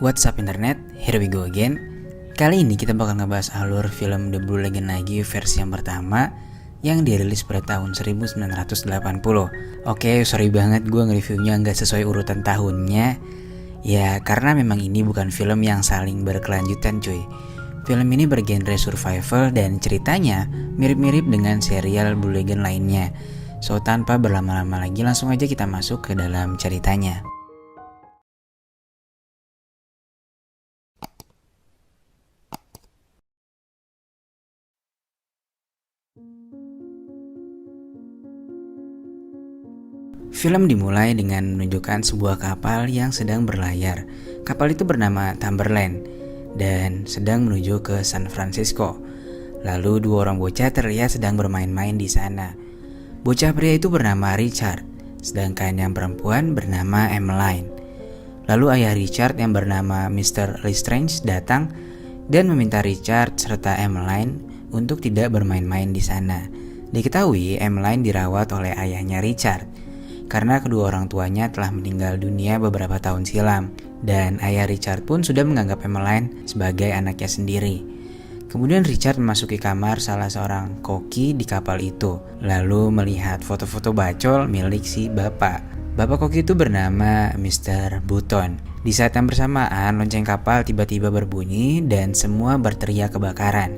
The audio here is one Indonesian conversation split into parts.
What's up internet, here we go again. Kali ini kita bakal ngebahas alur film The Blue Lagoon lagi versi yang pertama yang dirilis pada tahun 1980. Oke, sorry banget gue nge-reviewnya nggak sesuai urutan tahunnya. Ya karena memang ini bukan film yang saling berkelanjutan cuy. Film ini bergenre survival dan ceritanya mirip-mirip dengan serial Blue Lagoon lainnya. So tanpa berlama-lama lagi langsung aja kita masuk ke dalam ceritanya. Film dimulai dengan menunjukkan sebuah kapal yang sedang berlayar. Kapal itu bernama Timberland dan sedang menuju ke San Francisco. Lalu dua orang bocah terlihat sedang bermain-main di sana. Bocah pria itu bernama Richard, sedangkan yang perempuan bernama Emmeline. Lalu ayah Richard yang bernama Mr. Lestrange datang dan meminta Richard serta Emmeline untuk tidak bermain-main di sana. Diketahui Emmeline dirawat oleh ayahnya Richard karena kedua orang tuanya telah meninggal dunia beberapa tahun silam dan ayah Richard pun sudah menganggap Emmeline sebagai anaknya sendiri. Kemudian Richard memasuki kamar salah seorang koki di kapal itu, lalu melihat foto-foto bacol milik si bapak. Bapak koki itu bernama Mr. Button. Di saat yang bersamaan, lonceng kapal tiba-tiba berbunyi dan semua berteriak kebakaran.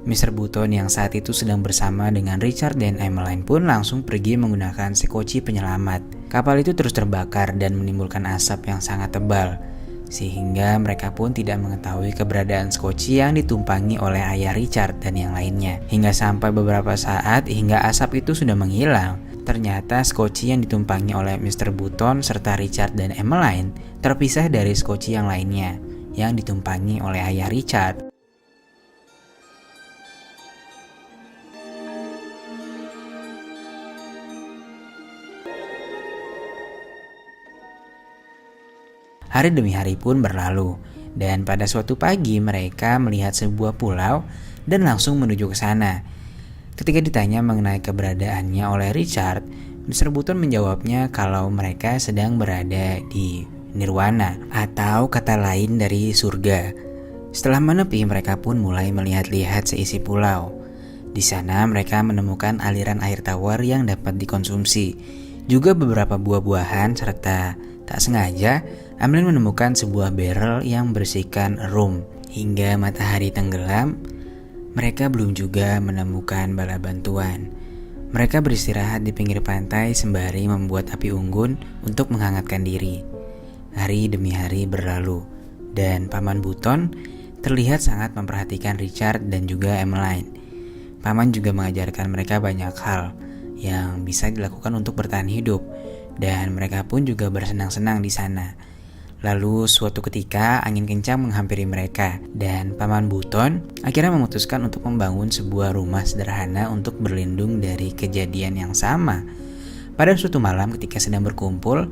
Mr. Button yang saat itu sedang bersama dengan Richard dan Emmeline pun langsung pergi menggunakan sekoci penyelamat. Kapal itu terus terbakar dan menimbulkan asap yang sangat tebal, sehingga mereka pun tidak mengetahui keberadaan sekoci yang ditumpangi oleh ayah Richard dan yang lainnya. Hingga sampai beberapa saat hingga asap itu sudah menghilang, ternyata sekoci yang ditumpangi oleh Mr. Button serta Richard dan Emmeline terpisah dari sekoci yang lainnya yang ditumpangi oleh ayah Richard. Hari demi hari pun berlalu, dan pada suatu pagi mereka melihat sebuah pulau dan langsung menuju ke sana. Ketika ditanya mengenai keberadaannya oleh Richard, Mr. Button menjawabnya kalau mereka sedang berada di Nirwana atau kata lain dari surga. Setelah menepi, mereka pun mulai melihat-lihat seisi pulau. Di sana mereka menemukan aliran air tawar yang dapat dikonsumsi, juga beberapa buah-buahan serta tak sengaja Emmeline menemukan sebuah barrel yang berisikan rum. Hingga matahari tenggelam, mereka belum juga menemukan bala bantuan. Mereka beristirahat di pinggir pantai sembari membuat api unggun untuk menghangatkan diri. Hari demi hari berlalu, dan Paman Button terlihat sangat memperhatikan Richard dan juga Emmeline. Paman juga mengajarkan mereka banyak hal yang bisa dilakukan untuk bertahan hidup, dan mereka pun juga bersenang-senang di sana. Lalu suatu ketika angin kencang menghampiri mereka dan Paman Button akhirnya memutuskan untuk membangun sebuah rumah sederhana untuk berlindung dari kejadian yang sama. Pada suatu malam ketika sedang berkumpul,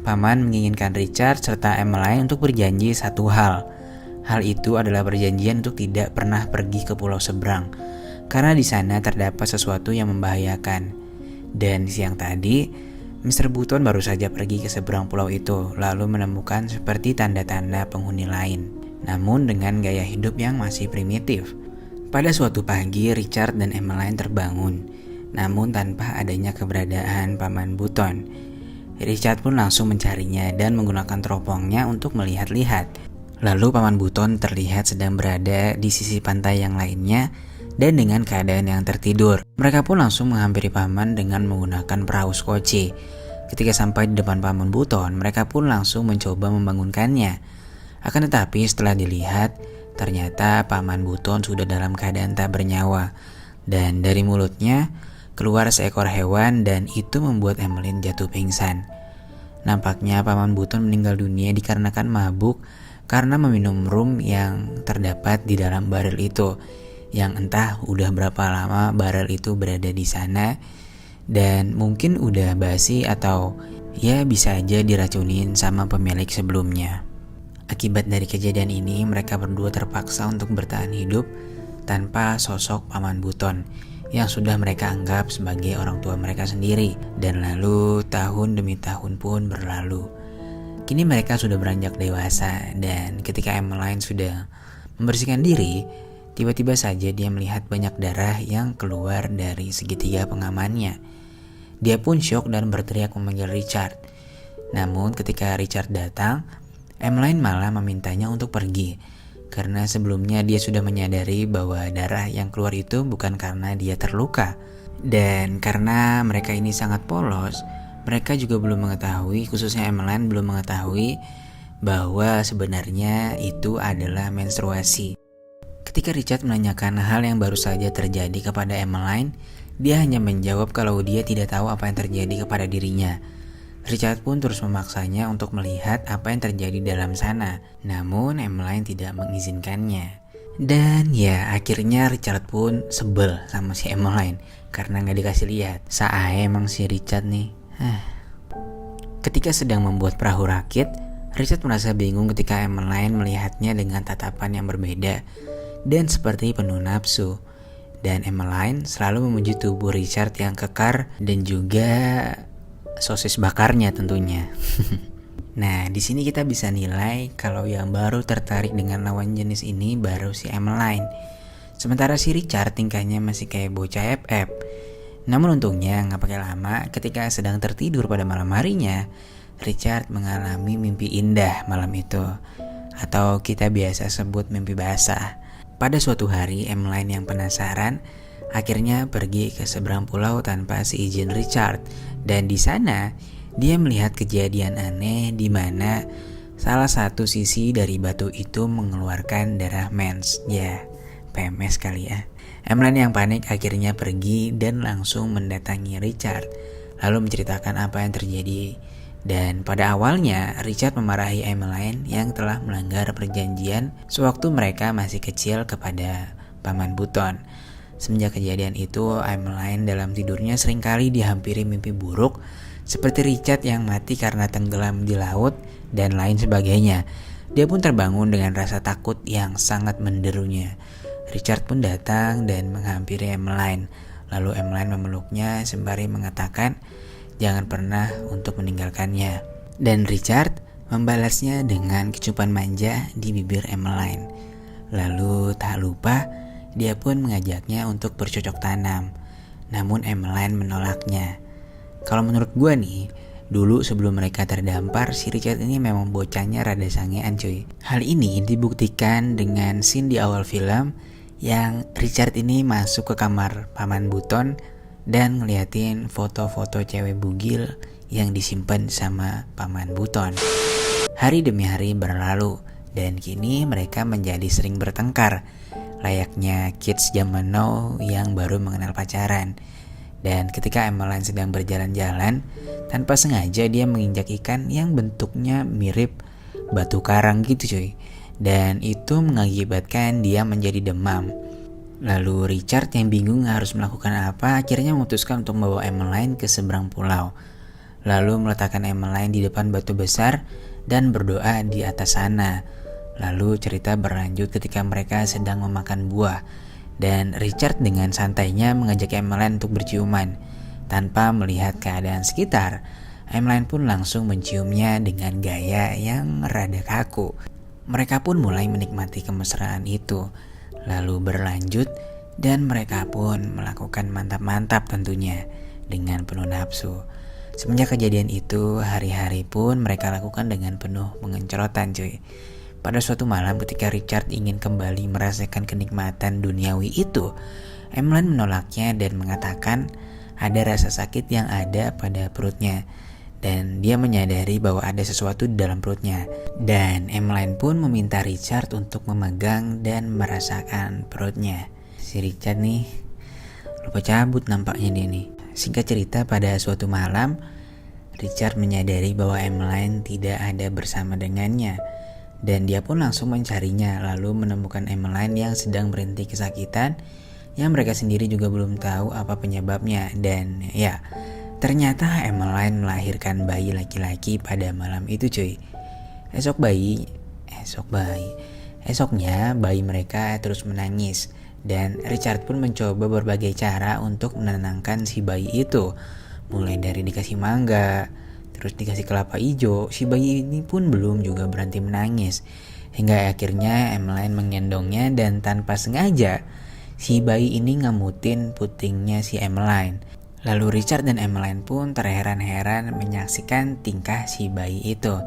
Paman menginginkan Richard serta Emmeline untuk berjanji satu hal. Hal itu adalah perjanjian untuk tidak pernah pergi ke pulau seberang karena di sana terdapat sesuatu yang membahayakan. Dan siang tadi Mr. Button baru saja pergi ke seberang pulau itu, lalu menemukan seperti tanda-tanda penghuni lain, namun dengan gaya hidup yang masih primitif. Pada suatu pagi, Richard dan Emmeline terbangun, namun tanpa adanya keberadaan Paman Button. Richard pun langsung mencarinya dan menggunakan teropongnya untuk melihat-lihat. Lalu Paman Button terlihat sedang berada di sisi pantai yang lainnya dan dengan keadaan yang tertidur. Mereka pun langsung menghampiri Paman dengan menggunakan perahu skoci. Ketika sampai di depan Paman Button, mereka pun langsung mencoba membangunkannya. Akan tetapi setelah dilihat, ternyata Paman Button sudah dalam keadaan tak bernyawa. Dan dari mulutnya keluar seekor hewan dan itu membuat Emmeline jatuh pingsan. Nampaknya Paman Button meninggal dunia dikarenakan mabuk karena meminum rum yang terdapat di dalam barel itu, yang entah udah berapa lama barel itu berada di sana dan mungkin udah basi atau ya bisa aja diracunin sama pemilik sebelumnya. Akibat dari kejadian ini, mereka berdua terpaksa untuk bertahan hidup tanpa sosok Paman Button yang sudah mereka anggap sebagai orang tua mereka sendiri. Dan lalu tahun demi tahun pun berlalu. Kini mereka sudah beranjak dewasa dan ketika Emmeline sudah membersihkan diri, tiba-tiba saja dia melihat banyak darah yang keluar dari segitiga pengamannya. Dia pun syok dan berteriak memanggil Richard. Namun ketika Richard datang, Emmeline malah memintanya untuk pergi karena sebelumnya dia sudah menyadari bahwa darah yang keluar itu bukan karena dia terluka. Dan karena mereka ini sangat polos, mereka juga belum mengetahui, khususnya Emmeline belum mengetahui bahwa sebenarnya itu adalah menstruasi. Ketika Richard menanyakan hal yang baru saja terjadi kepada Emmeline, dia hanya menjawab kalau dia tidak tahu apa yang terjadi kepada dirinya. Richard pun terus memaksanya untuk melihat apa yang terjadi dalam sana, namun Emmeline tidak mengizinkannya. Dan ya akhirnya Richard pun sebel sama si Emmeline karena gak dikasih lihat. Sae emang si Richard nih. Ketika sedang membuat perahu rakit, Richard merasa bingung ketika Emmeline melihatnya dengan tatapan yang berbeda dan seperti penuh nafsu. Dan Emmeline selalu memuji tubuh Richard yang kekar dan juga sosis bakarnya tentunya. Nah, di sini kita bisa nilai kalau yang baru tertarik dengan lawan jenis ini baru si Emmeline. Sementara si Richard tingkahnya masih kayak bocah FF. Namun untungnya gak pakai lama, ketika sedang tertidur pada malam harinya, Richard mengalami mimpi indah malam itu, atau kita biasa sebut mimpi basah. Pada suatu hari, Emmeline yang penasaran akhirnya pergi ke seberang pulau tanpa seizin Richard, dan di sana dia melihat kejadian aneh di mana salah satu sisi dari batu itu mengeluarkan darah mens. Ya, PMS kali ya. Emmeline yang panik akhirnya pergi dan langsung mendatangi Richard, lalu menceritakan apa yang terjadi. Dan pada awalnya Richard memarahi Emmeline yang telah melanggar perjanjian sewaktu mereka masih kecil kepada Paman Buton. Semenjak kejadian itu, Emmeline dalam tidurnya seringkali dihampiri mimpi buruk seperti Richard yang mati karena tenggelam di laut dan lain sebagainya. Dia pun terbangun dengan rasa takut yang sangat menderunya. Richard pun datang dan menghampiri Emmeline. Lalu Emmeline memeluknya sembari mengatakan jangan pernah untuk meninggalkannya. Dan Richard membalasnya dengan kecupan manja di bibir Emmeline. Lalu tak lupa dia pun mengajaknya untuk bercocok tanam. Namun Emmeline menolaknya. Kalau menurut gue nih, dulu sebelum mereka terdampar, si Richard ini memang bocahnya rada sangean cuy. Hal ini dibuktikan dengan scene di awal film yang Richard ini masuk ke kamar Paman Buton dan ngeliatin foto-foto cewek bugil yang disimpan sama Paman Buton. Hari demi hari berlalu dan kini mereka menjadi sering bertengkar, layaknya kids zaman now yang baru mengenal pacaran. Dan ketika Emmeline sedang berjalan-jalan, tanpa sengaja dia menginjak ikan yang bentuknya mirip batu karang gitu cuy. Dan itu mengakibatkan dia menjadi demam. Lalu Richard yang bingung harus melakukan apa, akhirnya memutuskan untuk membawa Emmeline ke seberang pulau. Lalu meletakkan Emmeline di depan batu besar dan berdoa di atas sana. Lalu cerita berlanjut ketika mereka sedang memakan buah. Dan Richard dengan santainya mengajak Emmeline untuk berciuman. Tanpa melihat keadaan sekitar, Emmeline pun langsung menciumnya dengan gaya yang rada kaku. Mereka pun mulai menikmati kemesraan itu. Lalu berlanjut dan mereka pun melakukan mantap-mantap tentunya dengan penuh nafsu. Semenjak kejadian itu, hari-hari pun mereka lakukan dengan penuh pengencrotan cuy. Pada suatu malam ketika Richard ingin kembali merasakan kenikmatan duniawi itu, Emmeline menolaknya dan mengatakan ada rasa sakit yang ada pada perutnya. Dan dia menyadari bahwa ada sesuatu di dalam perutnya. Dan Emmeline pun meminta Richard untuk memegang dan merasakan perutnya. Si Richard nih lupa cabut nampaknya dia nih. Singkat cerita, pada suatu malam Richard menyadari bahwa Emmeline tidak ada bersama dengannya. Dan dia pun langsung mencarinya, lalu menemukan Emmeline yang sedang berhenti kesakitan yang mereka sendiri juga belum tahu apa penyebabnya. Dan ya, ternyata Emmeline melahirkan bayi laki-laki pada malam itu cuy. Esoknya bayi mereka terus menangis. Dan Richard pun mencoba berbagai cara untuk menenangkan si bayi itu. Mulai dari dikasih mangga, terus dikasih kelapa hijau, si bayi ini pun belum juga berhenti menangis. Hingga akhirnya Emmeline menggendongnya dan tanpa sengaja si bayi ini ngamutin putingnya si Emmeline. Lalu Richard dan Emmeline pun terheran-heran menyaksikan tingkah si bayi itu.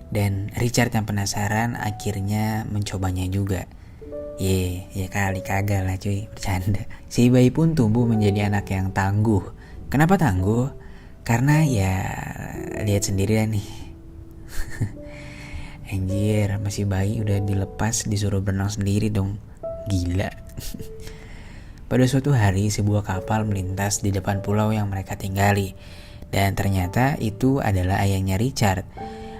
Dan Richard yang penasaran akhirnya mencobanya juga. Ya kali kagak lah cuy, bercanda. Si bayi pun tumbuh menjadi anak yang tangguh. Kenapa tangguh? Karena ya lihat sendiri lah nih. Anjir, masih bayi udah dilepas disuruh berenang sendiri dong. Gila. Pada suatu hari sebuah kapal melintas di depan pulau yang mereka tinggali. Dan ternyata itu adalah ayahnya Richard.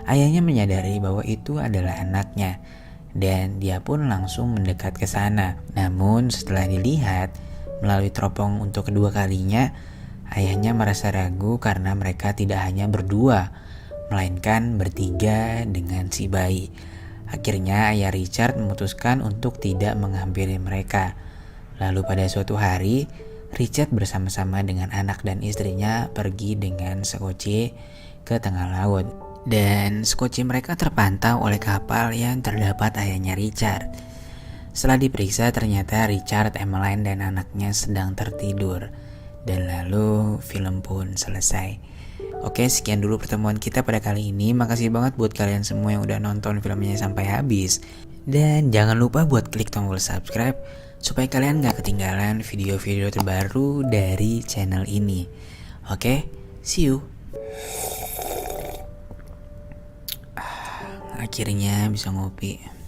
Ayahnya menyadari bahwa itu adalah anaknya. Dan dia pun langsung mendekat ke sana. Namun setelah dilihat melalui teropong untuk kedua kalinya, ayahnya merasa ragu karena mereka tidak hanya berdua, melainkan bertiga dengan si bayi. Akhirnya ayah Richard memutuskan untuk tidak menghampiri mereka. Lalu pada suatu hari, Richard bersama-sama dengan anak dan istrinya pergi dengan sekoci ke tengah laut. Dan sekoci mereka terpantau oleh kapal yang terdapat ayahnya Richard. Setelah diperiksa ternyata Richard, Emmeline dan anaknya sedang tertidur. Dan lalu film pun selesai. Oke, sekian dulu pertemuan kita pada kali ini. Makasih banget buat kalian semua yang udah nonton filmnya sampai habis. Dan jangan lupa buat klik tombol subscribe supaya kalian gak ketinggalan video-video terbaru dari channel ini. Oke, see you. Akhirnya bisa ngopi.